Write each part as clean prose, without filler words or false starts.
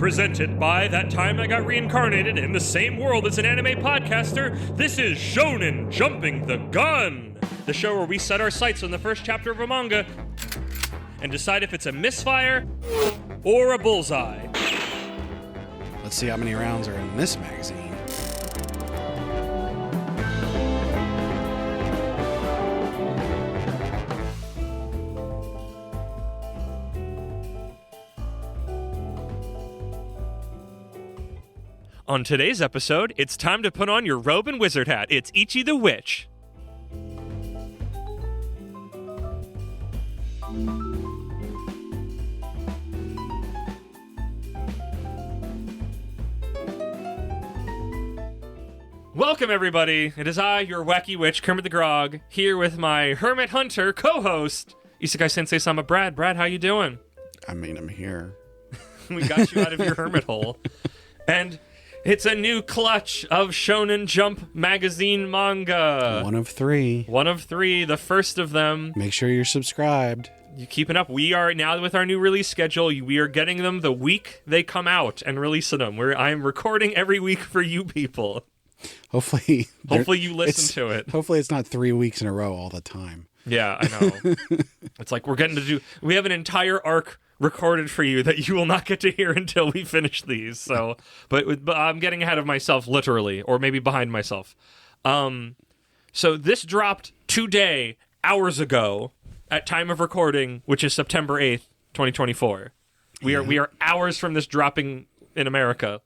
Presented by That Time I Got Reincarnated in the Same World as an Anime Podcaster, this is Shonen Jumping the Gun, the show where we set our sights on the first chapter of a manga and decide if it's a misfire or a bullseye. Let's see how many rounds are in this magazine. On today's episode, it's time to put on your robe and wizard hat. It's Ichi the Witch. Welcome, everybody. It is I, your wacky witch, Kermit the Grog, here with my hermit hunter co-host, Isekai Sensei Sama Brad. Brad, how you doing? I mean, I'm here. We got you out of your hermit hole. And it's a new clutch of Shonen Jump magazine manga. One of three. One of three, the first of them. Make sure you're subscribed. You keeping up? We are now with our new release schedule. We are getting them the week they come out and releasing them. I'm recording every week for you people. Hopefully you listen to it. Hopefully it's not 3 weeks in a row all the time. Yeah, I know. It's like we have an entire arc recorded for you that you will not get to hear until we finish these. So, but I'm getting ahead of myself, literally, or maybe behind myself. So this dropped today, hours ago, at time of recording, which is September 8th, 2024. We are hours from this dropping in America.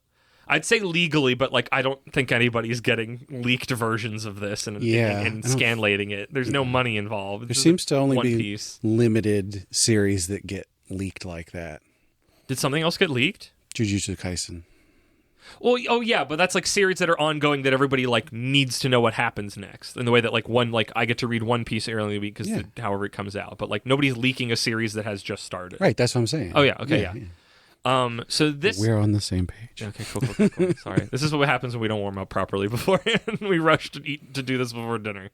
I'd say legally, but I don't think anybody's getting leaked versions of this and scanlating it. There's no money involved. There seems to only be piece. Limited series that get leaked like that. Did something else get leaked? Jujutsu Kaisen. Well, oh yeah, but that's series that are ongoing that everybody needs to know what happens next. In the way that I get to read One Piece early in the week because however it comes out, but nobody's leaking a series that has just started. Right, that's what I'm saying. Oh yeah, okay, yeah. So this... We're on the same page. Okay, cool. Sorry. This is what happens when we don't warm up properly beforehand. We rush to do this before dinner.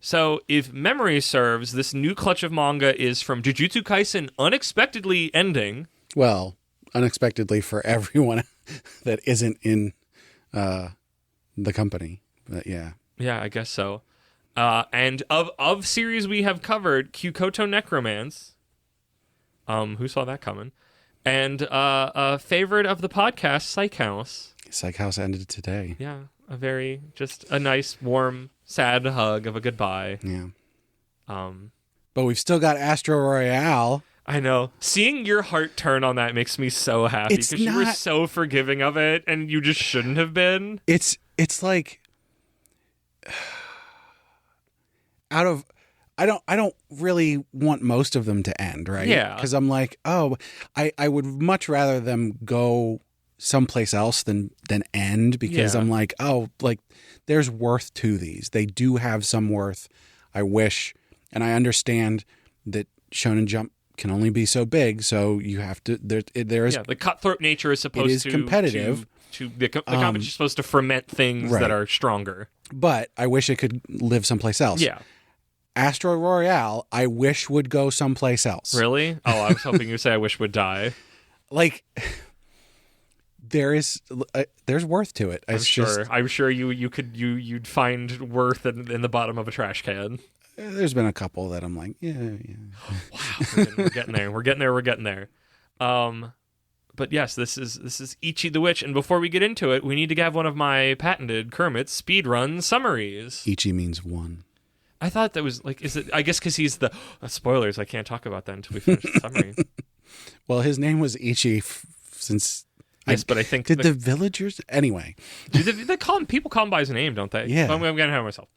So if memory serves, this new clutch of manga is from Jujutsu Kaisen unexpectedly ending. Well, unexpectedly for everyone that isn't in the company. But yeah. Yeah, I guess so. And of series we have covered, Kyukoto Necromance. Who saw that coming? And a favorite of the podcast, Psych House. Psych House ended today. Yeah, just a nice, warm, sad hug of a goodbye. Yeah. But we've still got Astro Royale. I know. Seeing your heart turn on that makes me so happy because you were so forgiving of it, and you just shouldn't have been. It's like I don't really want most of them to end, right? Yeah. Because I'm like, I would much rather them go someplace else than end because I'm like, there's worth to these. They do have some worth. I wish, and I understand that Shonen Jump can only be so big, so you have to. There is the cutthroat nature is supposed to. It is competitive. The competition is supposed to ferment things that are stronger. But I wish it could live someplace else. Yeah. Astro Royale, I wish would go someplace else. Really? Oh, I was hoping you'd say I wish would die. There's worth to it. I'm sure you'd find worth in the bottom of a trash can. There's been a couple that I'm like, yeah. Wow, we're getting there. But yes, this is Ichi the Witch, and before we get into it, we need to have one of my patented Kermit speedrun summaries. Ichi means one. I thought that was is it? I guess because he's the spoilers. I can't talk about that until we finish the summary. Well, his name was Ichi since. Yes, but I think did the villagers anyway? They call him. People call him by his name, don't they? Yeah. I'm gonna have myself.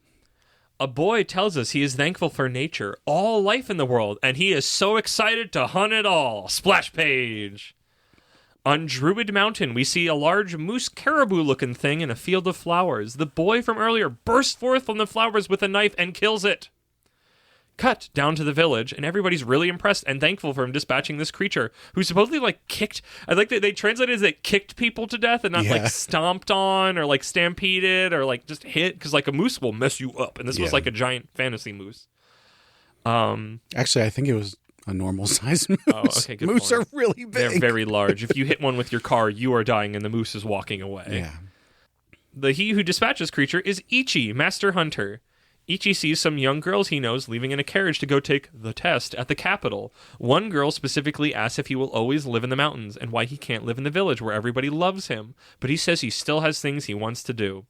A boy tells us he is thankful for nature, all life in the world, and he is so excited to hunt it all. Splash page. On Druid Mountain, we see a large moose caribou-looking thing in a field of flowers. The boy from earlier bursts forth from the flowers with a knife and kills it. Cut down to the village, and everybody's really impressed and thankful for him dispatching this creature, who supposedly, kicked... I like that they translated it as kicked people to death and not, stomped on or, stampeded or, just hit, because, a moose will mess you up, and this was, a giant fantasy moose. Actually, I think it was a normal sized moose. Oh, okay, good Moose point. are really big. They're very large. If you hit one with your car, you are dying, and the moose is walking away. Yeah. He who dispatches creature is Ichi, Master Hunter. Ichi sees some young girls he knows leaving in a carriage to go take the test at the capital. One girl specifically asks if he will always live in the mountains and why he can't live in the village where everybody loves him, but he says he still has things he wants to do.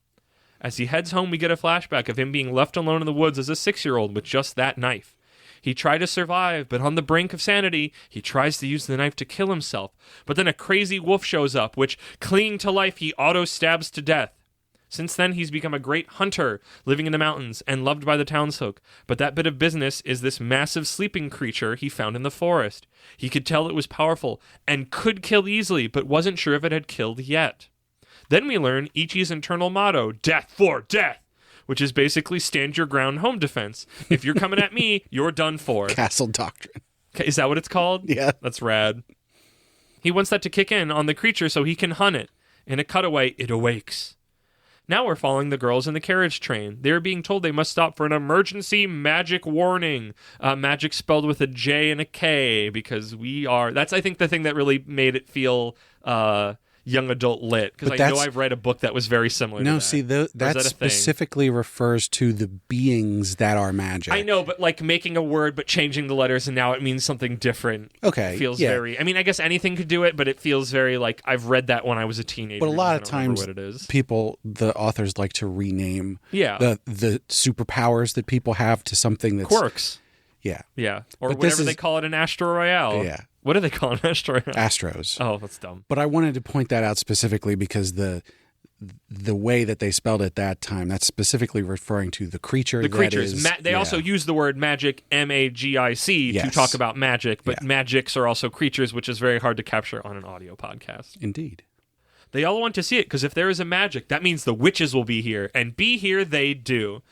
As he heads home, we get a flashback of him being left alone in the woods as a 6-year-old with just that knife. He tried to survive, but on the brink of sanity, he tries to use the knife to kill himself. But then a crazy wolf shows up, which, clinging to life, he auto-stabs to death. Since then, he's become a great hunter, living in the mountains and loved by the townsfolk. But that bit of business is this massive sleeping creature he found in the forest. He could tell it was powerful and could kill easily, but wasn't sure if it had killed yet. Then we learn Ichi's internal motto, death for death, which is basically stand your ground home defense. If you're coming at me, you're done for. Castle Doctrine. Is that what it's called? Yeah. That's rad. He wants that to kick in on the creature so he can hunt it. In a cutaway, it awakes. Now we're following the girls in the carriage train. They are being told they must stop for an emergency magic warning. Magic spelled with a J and a K because we are... That's, I think, the thing that really made it feel young adult lit. Because I know I've read a book that was very similar to that. No, see, that specifically refers to the beings that are magic. I know, but like making a word but changing the letters and now it means something different. Okay. Feels very... I mean, I guess anything could do it, but it feels very like I've read that when I was a teenager. But a lot of times, what it is. the authors like to rename the superpowers that people have to something that's... Quirks. Yeah. Yeah. Or whatever they call it in Astro Royale. Yeah. What do they call it in Astro Royale? Astros. Oh, that's dumb. But I wanted to point that out specifically because the way that they spelled it that time, that's specifically referring to the creature. The creatures. They also use the word magic, M-A-G-I-C, to talk about magic, but magics are also creatures, which is very hard to capture on an audio podcast. Indeed. They all want to see it because if there is a magic, that means the witches will be here, and be here they do.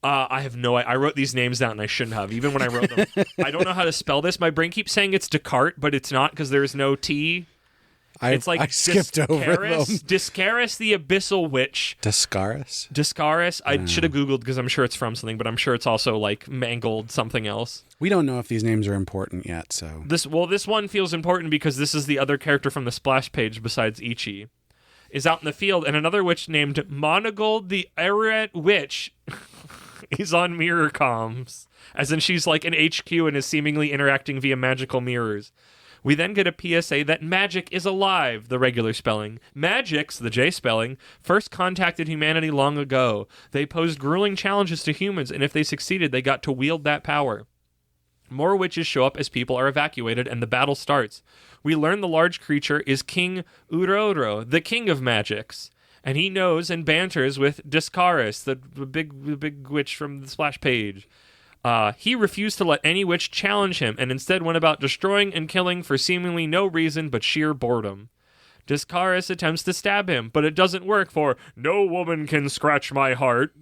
I have I wrote these names down and I shouldn't have, even when I wrote them. I don't know how to spell this. My brain keeps saying it's Descartes, but it's not because there's no T. It's like I skipped over them. Discaris, the Abyssal Witch. Discaris? I should have Googled because I'm sure it's from something, but I'm sure it's also like mangled something else. We don't know if these names are important yet, so... This one feels important because this is the other character from the splash page besides Ichi. Is out in the field, and another witch named Monogold the Aret Witch... He's on mirror comms, as in she's like an HQ and is seemingly interacting via magical mirrors. We then get a PSA that magic is alive, the regular spelling. Magix, the J spelling, first contacted humanity long ago. They posed grueling challenges to humans, and if they succeeded, they got to wield that power. More witches show up as people are evacuated, and the battle starts. We learn the large creature is King Uroro, the king of magics. And he knows and banters with Discaris, the big witch from the splash page. He refused to let any witch challenge him, and instead went about destroying and killing for seemingly no reason but sheer boredom. Discaris attempts to stab him, but it doesn't work for "No woman can scratch my heart,"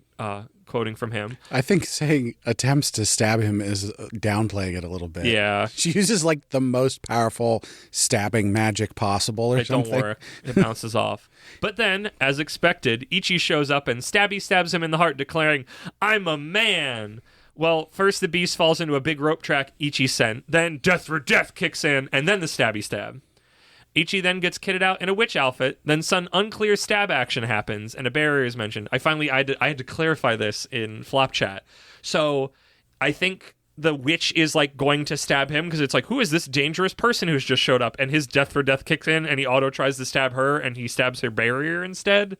quoting from him. I think saying attempts to stab him is downplaying it a little bit. Yeah. She uses like the most powerful stabbing magic possible or something. It don't work. It bounces off. But then, as expected, Ichi shows up and stabs him in the heart, declaring, "I'm a man!" Well, first the beast falls into a big rope track Ichi sent, then Death for Death kicks in, and then the stab. Ichi then gets kitted out in a witch outfit, then some unclear stab action happens, and a barrier is mentioned. I had to clarify this in Flop Chat. So, I think the witch is like going to stab him, because it's like, who is this dangerous person who's just showed up? And his Death for Death kicks in, and he auto tries to stab her, and he stabs her barrier instead.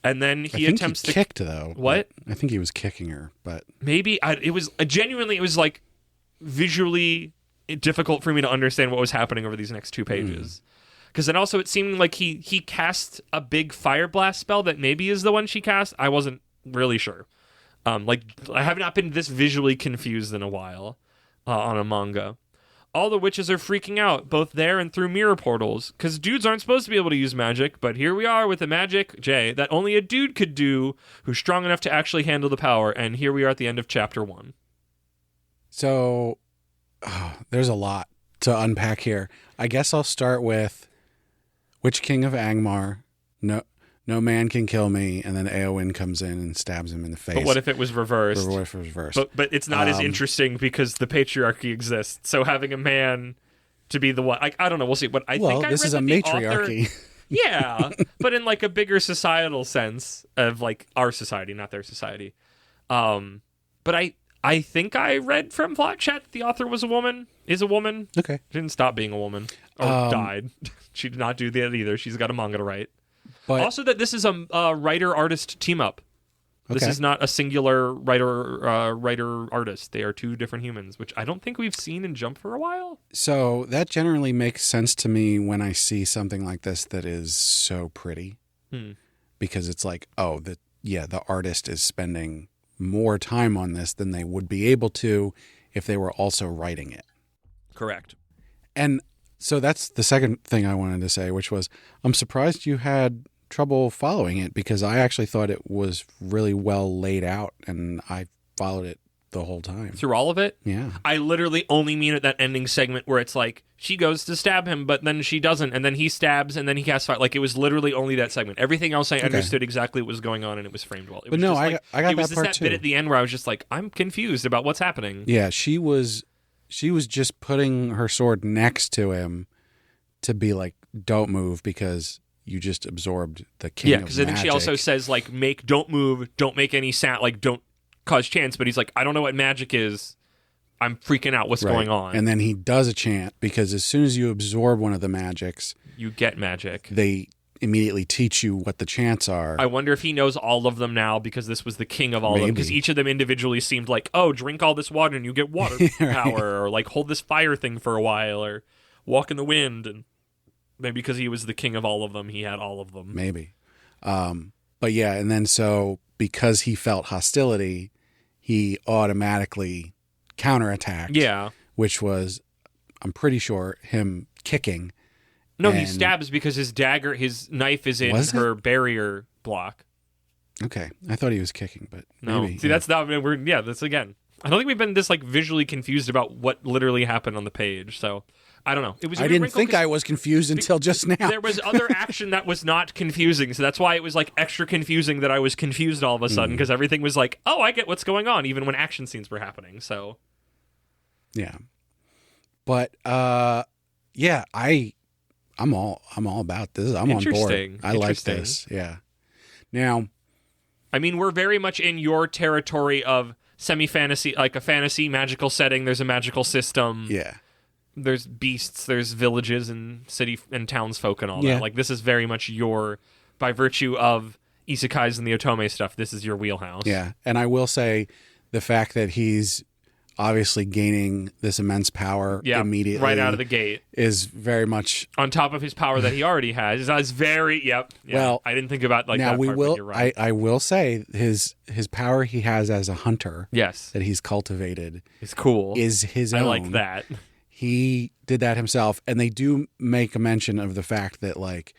And then he attempts to... kicked, though. What? I think he was kicking her, but... Maybe. It was like visually difficult for me to understand what was happening over these next 2 pages. Because then also it seemed like he cast a big fire blast spell that maybe is the one she cast. I wasn't really sure. I have not been this visually confused in a while on a manga. All the witches are freaking out, both there and through mirror portals, because dudes aren't supposed to be able to use magic, but here we are with a magic, Jay, that only a dude could do who's strong enough to actually handle the power, and here we are at the end of chapter 1. So, there's a lot to unpack here. I guess I'll start with which king of Angmar no man can kill me, and then Eowyn comes in and stabs him in the face. But what if it was reversed? Or what if it was reversed? But it's not as interesting because the patriarchy exists. So having a man to be the one, I don't know. We'll see. But I think this is a matriarchy. Yeah, but in like a bigger societal sense of like our society, not their society. But I think I read from Plot Chat that the author was a woman. Is a woman. Okay. Didn't stop being a woman or died. She did not do that either. She's got a manga to write. But also that this is a writer-artist team-up. This is not a singular writer-artist. They are two different humans, which I don't think we've seen in Jump for a while. So that generally makes sense to me when I see something like this that is so pretty. Because it's like, the artist is spending more time on this than they would be able to if they were also writing it. Correct. And so that's the second thing I wanted to say, which was I'm surprised you had trouble following it because I actually thought it was really well laid out and I followed it the whole time. Through all of it? Yeah. I literally only mean at that ending segment where it's like she goes to stab him, but then she doesn't, and then he stabs, and then he casts fire. Like it was literally only that segment. Everything else I understood exactly what was going on and it was framed well. But no, I got that part too. It was that bit at the end where I was just like, I'm confused about what's happening. Yeah, she was just putting her sword next to him to be like, don't move because you just absorbed the king of magic. Yeah, because then she also says, like, don't move, don't make any sound, like, don't cause chance. But he's like, I don't know what magic is. I'm freaking out. What's going on? And then he does a chant because as soon as you absorb one of the magics, you get magic. They immediately teach you what the chants are. I wonder if he knows all of them now because this was the king of all of them. Because each of them individually seemed like, oh, drink all this water and you get water power, or like hold this fire thing for a while, or walk in the wind. And maybe because he was the king of all of them, he had all of them. Maybe. But yeah, and then so because he felt hostility, he automatically counterattacked. Yeah. Which was, I'm pretty sure, him kicking. No, he stabs because his knife is in her barrier block. Okay. I thought he was kicking, but no. Maybe. See, that's not, that's again. I don't think we've been this like visually confused about what literally happened on the page, so I don't know. It was. I didn't think I was confused until just now. There was other action that was not confusing, so that's why it was like extra confusing that I was confused all of a sudden because everything was like, oh, I get what's going on, even when action scenes were happening. So, yeah, but yeah, I'm all about this. I'm on board. I like this. Yeah. Now, I mean, we're very much in your territory of semi-fantasy, like a fantasy magical setting. There's a magical system. Yeah. There's beasts, there's villages and city and townsfolk and all that. Like this is very much by virtue of isekais and the otome stuff, this is your wheelhouse. Yeah. And I will say the fact that he's obviously gaining this immense power immediately right out of the gate is very much on top of his power that he already has. It's very well, I didn't think about like now that we part, will but you're right. I will say his power he has as a hunter that he's cultivated is cool. Is his own. I like that. He did that himself, and they do make a mention of the fact that like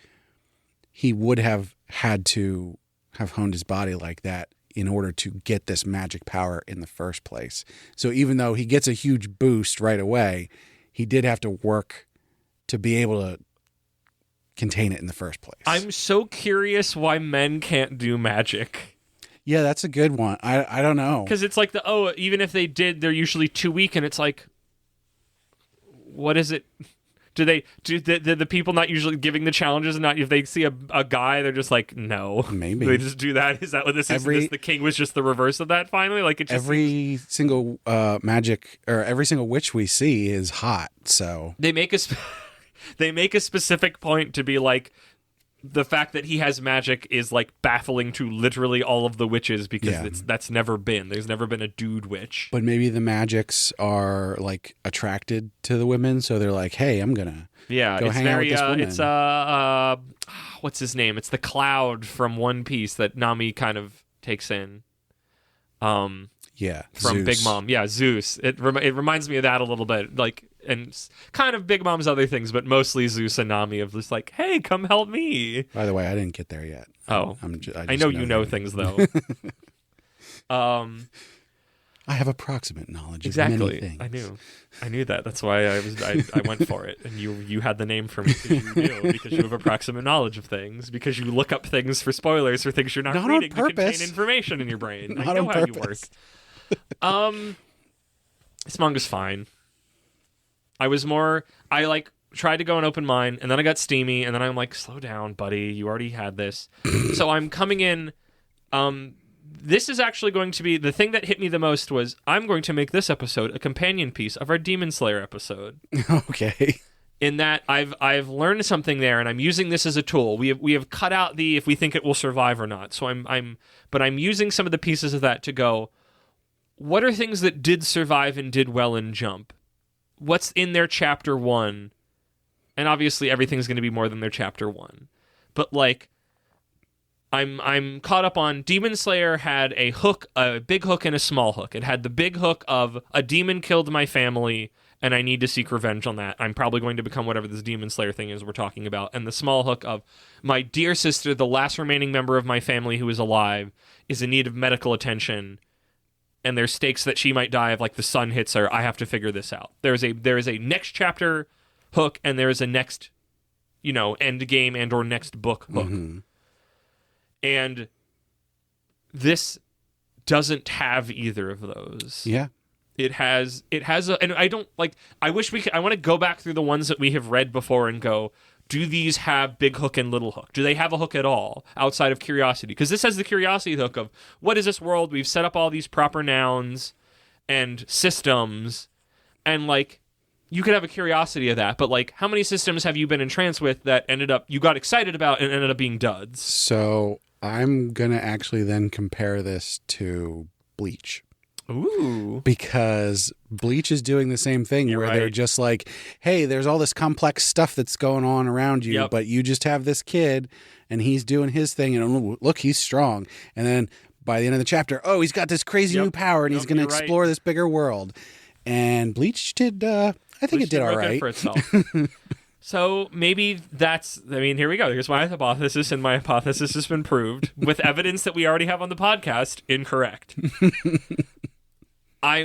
he would have had to have honed his body like that in order to get this magic power in the first place. So even though he gets a huge boost right away, he did have to work to be able to contain it in the first place. I'm so curious why men can't do magic. Yeah, that's a good one. I don't know. Because it's like even if they did, they're usually too weak, and it's like, what is it? Do the people not usually giving the challenges and not if they see a guy they're just like no maybe they just do that? Is that what this is? The king was just the reverse of that finally? Like it just single magic or every single witch we see is hot. So they make a specific point to be like the fact that he has magic is like baffling to literally all of the witches because there's never been a dude witch. But maybe the magics are like attracted to the women, so they're like, "Hey, I'm gonna go hang out with this woman." It's what's his name? It's the Cloud from One Piece that Nami kind of takes in. From Zeus. Big Mom. Yeah, Zeus. It reminds me of that a little bit, like. And kind of Big Mom's other things, but mostly Zeus and Nami of just like, hey, come help me. By the way, I didn't get there yet. Oh, I know you know things though. I have approximate knowledge exactly. of many things. I knew that. That's why I went for it. And you had the name for me because you do, because you have approximate knowledge of things, because you look up things for spoilers for things you're not reading to contain information in your brain. Not I know on how purpose. you work. This manga's fine. I like tried to go an open mind, and then I got steamy, and then I'm like, slow down, buddy. You already had this. So I'm coming in. This is actually going to be the thing that hit me the most was I'm going to make this episode a companion piece of our Demon Slayer episode. Okay. In that I've learned something there, and I'm using this as a tool. We have cut out the if we think it will survive or not. So I'm using some of the pieces of that to go, what are things that did survive and did well in Jump? What's in their chapter 1? And obviously everything's going to be more than their chapter 1. But like I'm caught up on Demon Slayer had a hook, a big hook and a small hook. It had the big hook of a demon killed my family and I need to seek revenge on that. I'm probably going to become whatever this Demon Slayer thing is we're talking about. And the small hook of my dear sister, the last remaining member of my family who is alive, is in need of medical attention. And there's stakes that she might die if like the sun hits her. I have to figure this out. There is a next chapter hook and there is a next, end game and or next book hook. Mm-hmm. And this doesn't have either of those. Yeah. It has and I don't like, I wish I want to go back through the ones that we have read before and go, do these have big hook and little hook? Do they have a hook at all outside of curiosity? Because this has the curiosity hook of, what is this world? We've set up all these proper nouns and systems, and like, you could have a curiosity of that, but like, how many systems have you been entranced with that you got excited about and ended up being duds? So I'm going to actually then compare this to Bleach. Ooh. Because Bleach is doing the same thing. You're where right. They're just like, hey, there's all this complex stuff that's going on around you, but you just have this kid and he's doing his thing and look, he's strong. And then by the end of the chapter, he's got this crazy new power and he's going to explore this bigger world. And Bleach did, I think it did all right. For itself. So maybe here we go. Here's my hypothesis, and my hypothesis has been proved with evidence that we already have on the podcast incorrect. I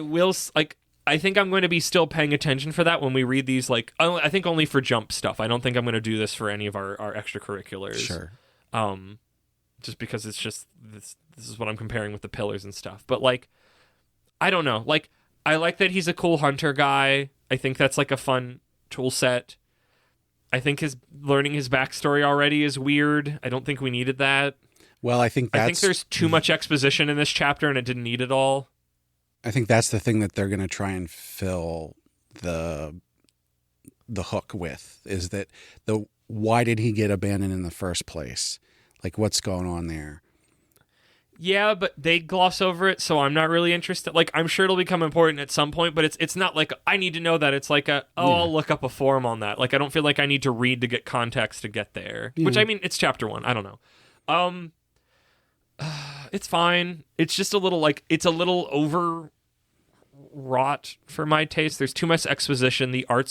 think I'm going to be still paying attention for that when we read these, I think only for Jump stuff. I don't think I'm going to do this for any of our extracurriculars. Sure. Just because it's just, this is what I'm comparing with the pillars and stuff. But, I don't know. I like that he's a cool hunter guy. I think that's, a fun tool set. I think learning his backstory already is weird. I don't think we needed that. Well, I think there's too much exposition in this chapter, and it didn't need it all. I think that's the thing that they're going to try and fill the hook with, is that why did he get abandoned in the first place? What's going on there? Yeah, but they gloss over it, so I'm not really interested. I'm sure it'll become important at some point, but it's not I need to know that. It's I'll look up a forum on that. I don't feel like I need to read to get context to get there. Yeah. Which, it's chapter 1. I don't know. It's fine. It's just a little, it's a little overwrought for my taste. There's too much exposition. The art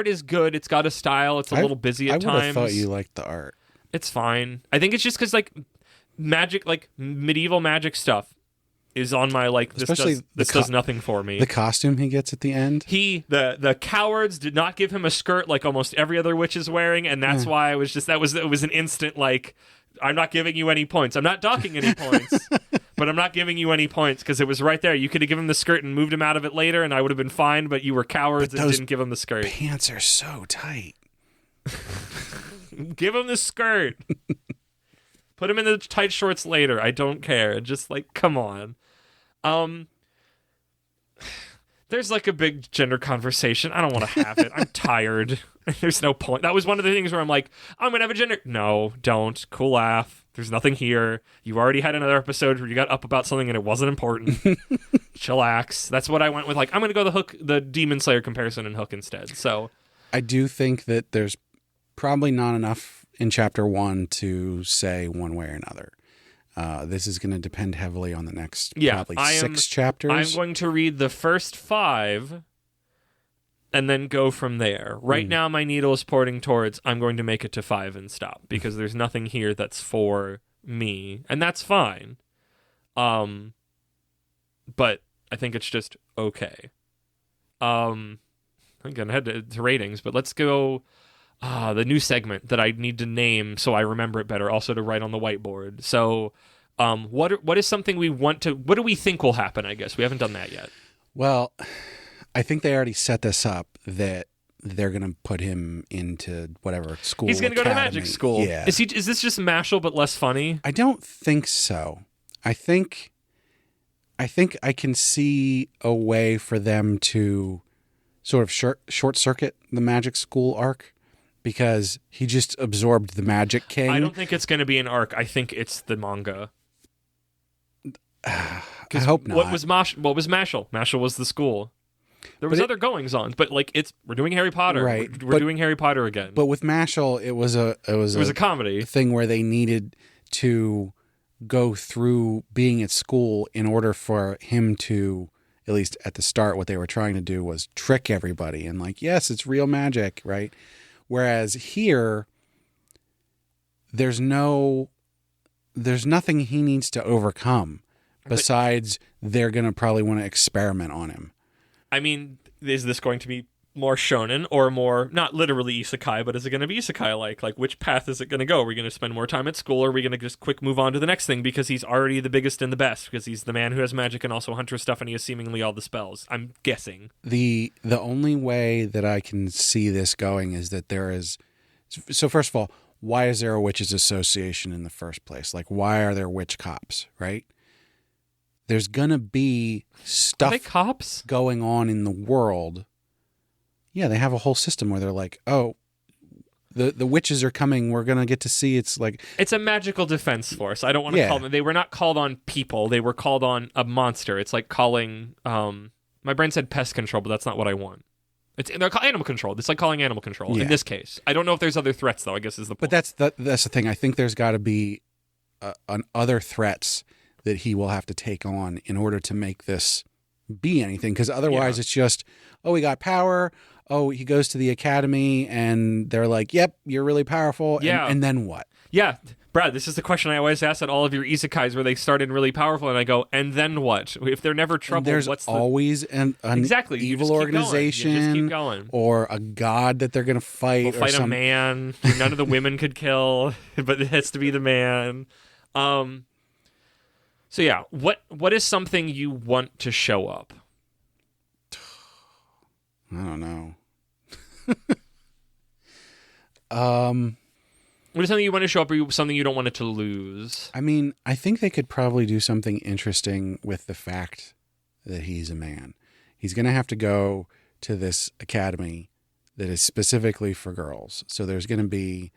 is good. It's got a style. It's a little busy at times. I would have thought you liked the art. It's fine. I think it's just because, magic, medieval magic stuff is on my this does nothing for me. The costume he gets at the end. The cowards did not give him a skirt like almost every other witch is wearing, and that's why I was just it was an instant I'm not giving you any points. I'm not docking any points, but I'm not giving you any points because it was right there. You could have given him the skirt and moved him out of it later, and I would have been fine. But you were cowards and didn't give him the skirt. Pants are so tight. Give him the skirt. Put him in the tight shorts later. I don't care. Just come on. There's a big gender conversation. I don't want to have it. I'm tired. There's no point. That was one of the things where I'm I'm going to have a gender. No, don't. Cool laugh. There's nothing here. You already had another episode where you got up about something and it wasn't important. Chillax. That's what I went with. I'm going to go the Demon Slayer comparison and Hook instead. So I do think that there's probably not enough in chapter 1 to say one way or another. This is going to depend heavily on the next probably 6 chapters. I'm going to read the first 5 and then go from there. Right now, my needle is pointing towards I'm going to make it to 5 and stop because there's nothing here that's for me, and that's fine. But I think it's just okay. I'm gonna head to ratings, but let's go. The new segment that I need to name so I remember it better, also to write on the whiteboard. So, what is something we want to? What do we think will happen? I guess we haven't done that yet. Well, I think they already set this up that they're going to put him into whatever school. He's going to go to magic school. Yeah. Is this just Mashal but less funny? I don't think so. I think I can see a way for them to sort of short circuit the magic school arc, because he just absorbed the Magic King. I don't think it's going to be an arc. I think it's the manga. I hope not. What was Mashal? Mashal was the school. There was other goings on, but like we're doing Harry Potter. Right. We're doing Harry Potter again. But with Mashal, it was a comedy thing where they needed to go through being at school in order for him to, at least at the start, what they were trying to do was trick everybody and like, yes, it's real magic, right? Whereas here, there's nothing he needs to overcome besides they're going to probably want to experiment on him. I mean, is this going to be more shonen or more, not literally isekai, but is it going to be isekai-like? Like, which path is it going to go? Are we going to spend more time at school, or are we going to just quick move on to the next thing because he's already the biggest and the best, because he's the man who has magic and also hunter stuff and he has seemingly all the spells? I'm guessing. The only way that I can see this going is that there is... So first of all, why is there a witches association in the first place? Like, why are there witch cops, right? There's going to be stuff Are they cops? Going on in the world. Yeah, they have a whole system where they're like, oh, the witches are coming. We're going to get to see. It's like... It's a magical defense force. I don't want to call them... They were not called on people. They were called on a monster. It's like calling... my brain said pest control, but that's not what I want. They're called animal control. It's like calling animal control in this case. I don't know if there's other threats, though, I guess is the point. But that's the thing. I think there's got to be other threats that he will have to take on in order to make this be anything. Because otherwise it's just, oh, he got power. Oh, he goes to the academy and they're like, yep, you're really powerful. Yeah. And then what? Yeah. Brad, this is the question I always ask at all of your isekais where they started really powerful, and I go, and then what? If they're never troubled, there's always an evil organization you just keep going. Or a god that they're going to fight. We'll fight a man who none of the women could kill, but it has to be the man. So yeah, what is something you want to show up? I don't know. What is something you want to show up, or something you don't want it to lose? I mean, I think they could probably do something interesting with the fact that he's a man. He's going to have to go to this academy that is specifically for girls. So there's going to be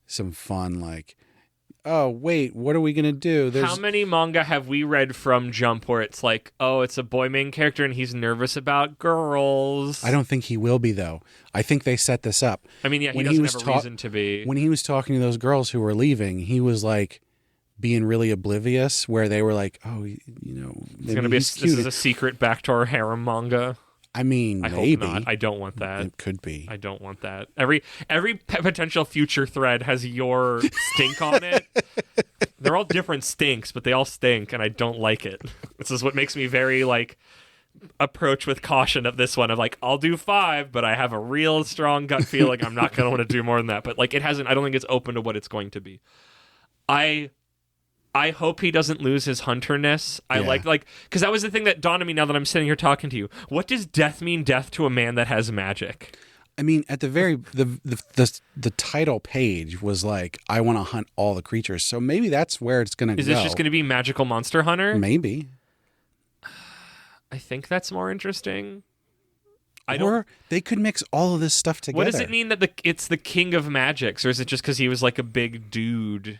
some fun, like, oh, wait, what are we going to do? How many manga have we read from Jump where it's like, oh, it's a boy main character and he's nervous about girls? I don't think he will be, though. I think they set this up. I mean, yeah, he doesn't have a reason to be. When he was talking to those girls who were leaving, he was like being really oblivious, where they were like, oh, you know, it's going to be this is a secret backdoor harem manga. I mean, I maybe. hope not. I don't want that. It could be. I don't want that. Every potential future thread has your stink on it. They're all different stinks, but they all stink, and I don't like it. This is what makes me very, like, approach with caution of this one. Of like, I'll do 5, but I have a real strong gut feeling I'm not going to want to do more than that. But, like, it hasn't... I don't think it's open to what it's going to be. I hope he doesn't lose his hunterness. I like, because that was the thing that dawned on me now that I'm sitting here talking to you. What does death mean? Death to a man that has magic. I mean, at the very the title page was like, I want to hunt all the creatures. So maybe that's where it's going to go. Is this just going to be Magical Monster Hunter? Maybe. I think that's more interesting. Or they could mix all of this stuff together. What does it mean that it's the king of magics, or is it just because he was like a big dude?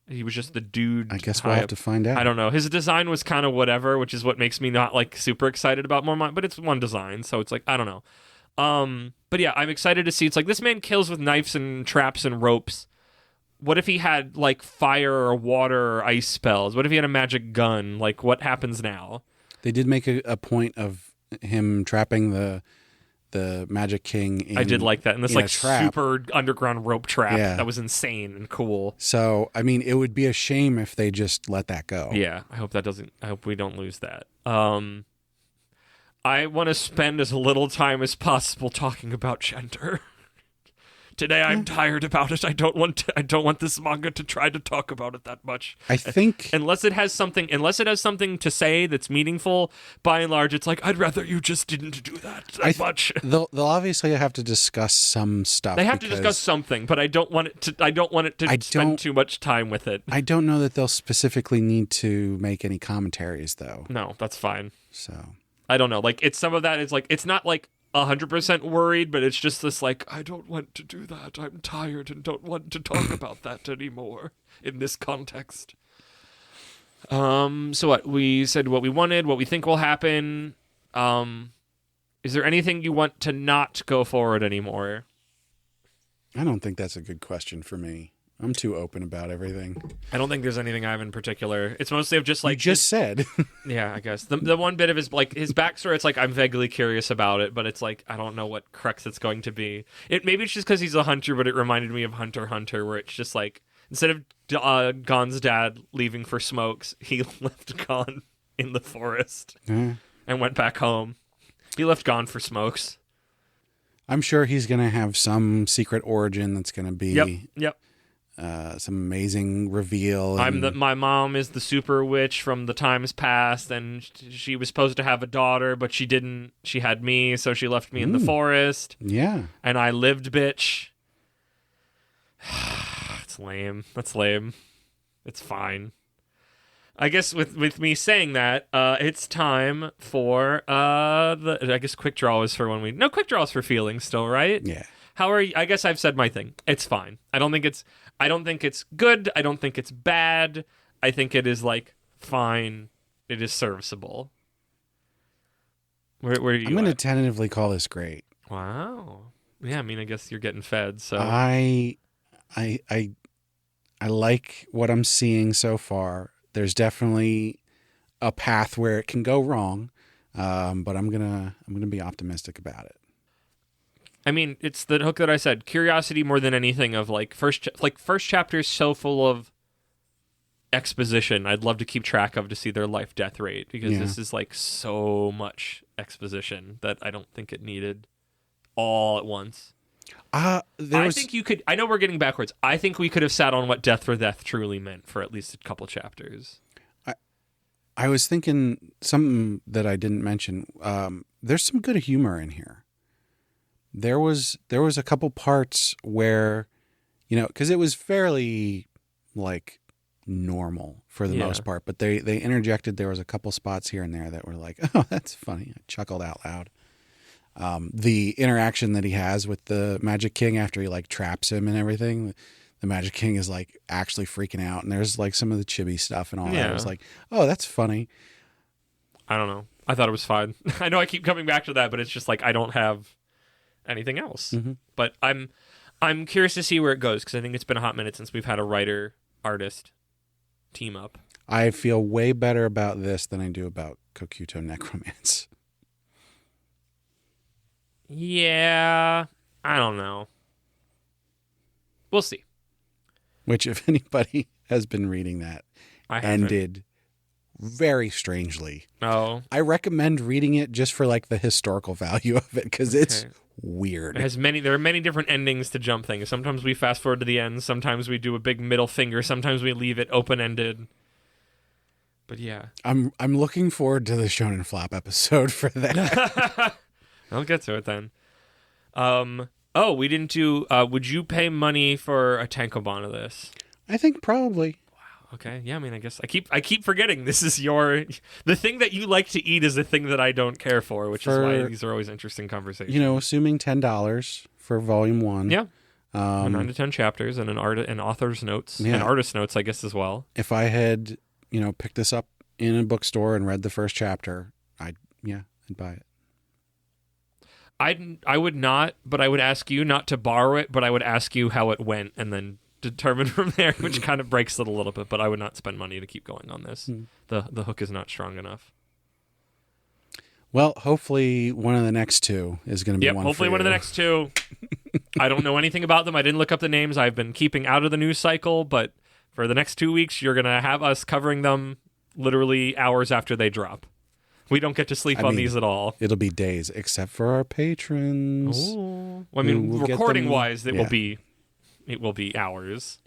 He was just the dude. I guess we'll have to find out. I don't know. His design was kind of whatever, which is what makes me not like super excited about more. But it's one design, so it's like, I don't know. But yeah, I'm excited to see. It's like, this man kills with knives and traps and ropes. What if he had like fire or water or ice spells? What if he had a magic gun? Like, what happens now? They did make a point of him trapping the Magic King in, I did like that. And this like trap. Super underground rope trap. Yeah. That was insane and cool. So, I mean, it would be a shame if they just let that go. Yeah. I hope we don't lose that. I want to spend as little time as possible talking about gender. Today I'm tired about it. I don't want this manga to try to talk about it that much. I think unless it has something to say that's meaningful, by and large it's like I'd rather you just didn't do that much. They'll obviously have to discuss some stuff. They have to discuss something, but I don't want it to spend too much time with it. I don't know that they'll specifically need to make any commentaries though. No, that's fine. So I don't know. Like it's some of that is like it's not like 100% worried, but it's just this like I don't want to do that. I'm tired and don't want to talk about that anymore in this context. So what we said, what we wanted, what we think will happen. Is there anything you want to not go forward anymore? I don't think that's a good question for me. I'm too open about everything. I don't think there's anything I have in particular. It's mostly of just like... You just said. Yeah, I guess. The one bit of his backstory, it's like I'm vaguely curious about it, but it's like I don't know what crux it's going to be. Maybe it's just because he's a hunter, but it reminded me of Hunter x Hunter, where it's just like, instead of Gon's dad leaving for smokes, he left Gon in the forest and went back home. He left Gon for smokes. I'm sure he's going to have some secret origin that's going to be... Yep. Some amazing reveal. My mom is the super witch from the times past, and she was supposed to have a daughter, but she didn't. She had me, so she left me in the forest. Yeah. And I lived, bitch. It's lame. That's lame. It's fine. I guess with me saying that, it's time for I guess quick draw is for when we... No, quick draw is for feelings still, right? Yeah. How are you? I guess I've said my thing. It's fine. I don't think it's good. I don't think it's bad. I think it is like fine. It is serviceable. Where are you? I'm going to tentatively call this great. Wow. Yeah, I mean, I guess you're getting fed. So I like what I'm seeing so far. There's definitely a path where it can go wrong, but I'm gonna be optimistic about it. I mean, it's the hook that I said, curiosity more than anything. Of like first chapter is so full of exposition. I'd love to keep track of to see their life death rate, because this is like so much exposition that I don't think it needed all at once. I think you could. I know we're getting backwards. I think we could have sat on what death for death truly meant for at least a couple chapters. I was thinking something that I didn't mention. There's some good humor in here. There was a couple parts where, because it was fairly like normal for the most part, but they interjected. There was a couple spots here and there that were like, oh, that's funny. I chuckled out loud. The interaction that he has with the Magic King after he like traps him and everything, the Magic King is like actually freaking out, and there's like some of the chibi stuff and all that. I was like, oh, that's funny. I don't know. I thought it was fine. I know I keep coming back to that, but it's just like I don't have anything else. But I'm curious to see where it goes, because I think it's been a hot minute since we've had a writer artist team up. I feel way better about this than I do about Kokuto Necromance. Yeah, I don't know. We'll see. Which, if anybody has been reading that, ended very strangely. Oh, I recommend reading it just for like the historical value of it, because it's weird. It has there are many different endings to jump things. Sometimes we fast forward to the end. Sometimes we do a big middle finger. Sometimes we leave it open ended. But yeah, I'm looking forward to the Shonen Flop episode for that. I'll get to it then. We didn't do. Would you pay money for a tankobon of this? I think probably. Wow. Okay. Yeah. I mean, I guess I keep forgetting this is the thing that you like to eat is the thing that I don't care for, which is why these are always interesting conversations. Assuming $10 for volume 1. Yeah. 9 to 10 chapters and an author's notes and artist notes, I guess, as well. If I had, picked this up in a bookstore and read the first chapter, I'd buy it. I would not, but I would ask you not to borrow it, but I would ask you how it went and then determine from there, which kind of breaks it a little bit, but I would not spend money to keep going on this. The hook is not strong enough. Well, hopefully one of the next two is going to be one hopefully for one of the next two. I don't know anything about them. I didn't look up the names. I've been keeping out of the news cycle, but for the next 2 weeks, you're going to have us covering them literally hours after they drop. We don't get to sleep on these at all. It'll be days, except for our patrons. Ooh. Well, I mean, We'll recording-wise, it will be hours.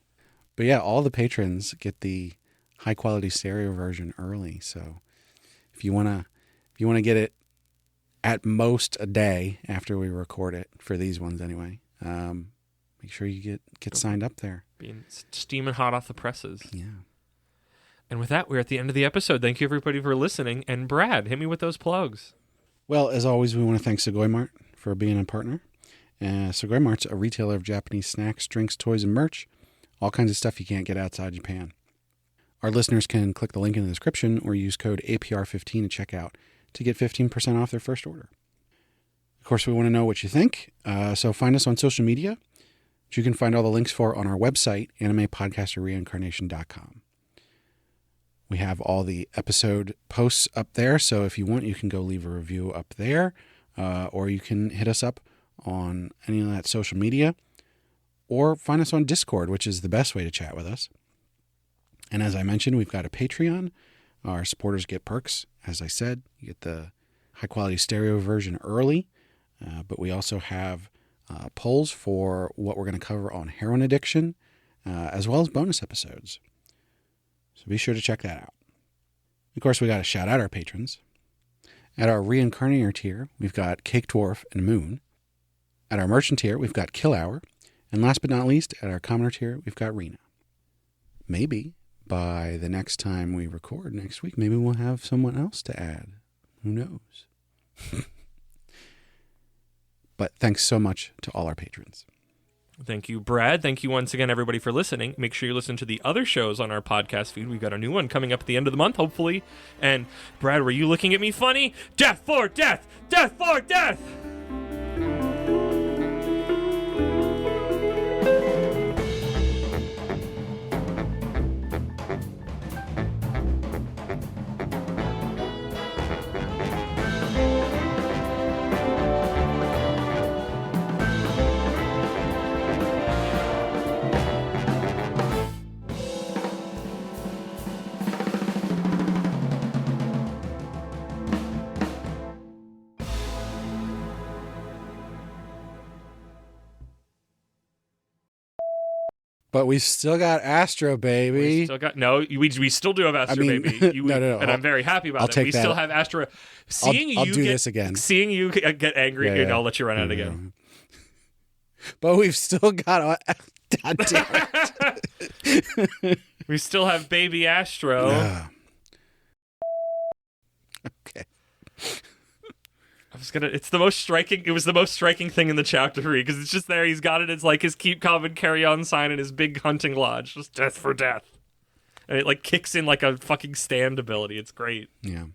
But yeah, all the patrons get the high-quality stereo version early. So if you wanna get it at most a day after we record it, for these ones anyway, make sure you get signed up there. Being steaming hot off the presses. Yeah. And with that, we're at the end of the episode. Thank you, everybody, for listening. And Brad, hit me with those plugs. Well, as always, we want to thank Sugoi Mart for being a partner. Sugoi Mart's a retailer of Japanese snacks, drinks, toys, and merch. All kinds of stuff you can't get outside Japan. Our listeners can click the link in the description or use code APR15 at checkout to get 15% off their first order. Of course, we want to know what you think, so find us on social media, which you can find all the links for on our website, animepodcasterreincarnation.com. We have all the episode posts up there, so if you want, you can go leave a review up there, or you can hit us up on any of that social media, or find us on Discord, which is the best way to chat with us. And as I mentioned, we've got a Patreon. Our supporters get perks. As I said, you get the high-quality stereo version early, but we also have polls for what we're going to cover on heroin addiction, as well as bonus episodes. So be sure to check that out. Of course, we got to shout out our patrons. At our Reincarnator tier, we've got Cake Dwarf and Moon. At our Merchant tier, we've got Kill Hour. And last but not least, at our Commoner tier, we've got Rena. Maybe by the next time we record next week, maybe we'll have someone else to add. Who knows? But thanks so much to all our patrons. Thank you, Brad. Thank you once again, everybody, for listening. Make sure you listen to the other shows on our podcast feed. We've got a new one coming up at the end of the month, hopefully. And, Brad, were you looking at me funny? Death for death! Death for death! But we still got Astro Baby. We still got we still do have Astro Baby. No. And I'm very happy about it. We still have Astro. I'll do this again. Seeing you get angry, I'll let you run out again. But we've still got. God damn it. We still have Baby Astro. Okay. It's the most striking. It was the most striking thing in the chapter because it's just there. He's got it. It's like his keep calm and carry on sign in his big hunting lodge. Just death for death, and it like kicks in like a fucking stand ability. It's great. Yeah.